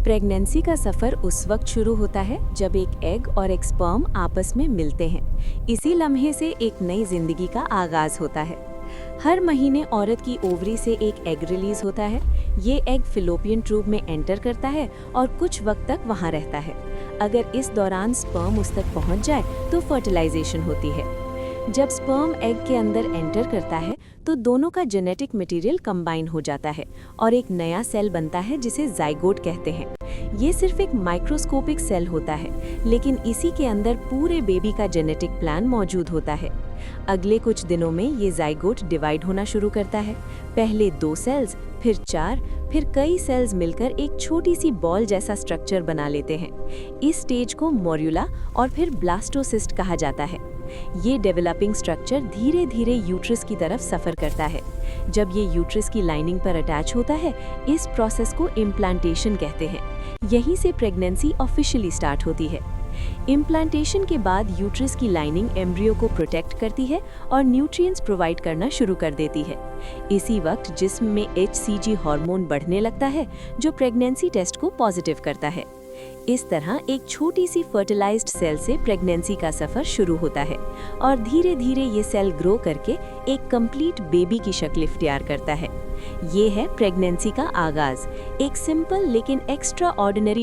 Pregnancy का सफर उस वक्त शुरू होता है जब एक एग और एक स्पर्म आपस में मिलते हैं। इसी लम्हे से एक नई जिंदगी का आगाज होता है। हर महीने औरत की ओवरी से एक एग रिलीज होता है। ये एग फिलोपियन ट्यूब में एंटर करता है और कुछ वक्त तक वहाँ रहता है। अगर इस दौरान स्पर्म उस तक पहुँच जाए तो फर्टिलाइजेशन होती है। जब स्पर्म एग के अंदर एंटर करता है तो दोनों का जेनेटिक मटेरियल कंबाइन हो जाता है और एक नया सेल बनता है जिसे जाइगोट कहते हैं। ये सिर्फ एक माइक्रोस्कोपिक सेल होता है, लेकिन इसी के अंदर पूरे बेबी का जेनेटिक प्लान मौजूद होता है। अगले कुछ दिनों में ये जाइगोट डिवाइड होना शुरू करता है। पहले 2 सेल्स, फिर 4, फिर कई सेल्स मिलकर एक छोटी सी बॉल जैसा स्ट्रक्चर बना लेते हैं। इस स्टेज को मोर्यूला और फिर ब्लास्टोसिस्ट कहा जाता है। ये डेवलपिंग स्ट्रक्चर धीरे धीरे यूट्रस की तरफ सफर करता है। जब ये यूट्रस की लाइनिंग पर अटैच होता है, इस प्रोसेस को इम्प्लांटेशन कहते हैं। यहीं से प्रेगनेंसी ऑफिशियली स्टार्ट होती है। इम्प्लांटेशन के बाद यूट्रस की लाइनिंग एम्ब्रियो को प्रोटेक्ट करती है और न्यूट्रिएंट्स प्रोवाइड करना शुरू कर देती है। इसी वक्त जिस्म में HCG हार्मोन बढ़ने लगता है, जो प्रेगनेंसी टेस्ट को पॉजिटिव करता है। इस तरह एक छोटी सी फर्टिलाइज्ड सेल से प्रेगनेंसी का सफर शुरू होता है और धीरे धीरे ये सेल ग्रो करके एक कंप्लीट बेबी की शक्ल इख्तियार करता है। ये है प्रेगनेंसी का आगाज, एक सिंपल लेकिन एक्स्ट्रा ऑर्डिनरी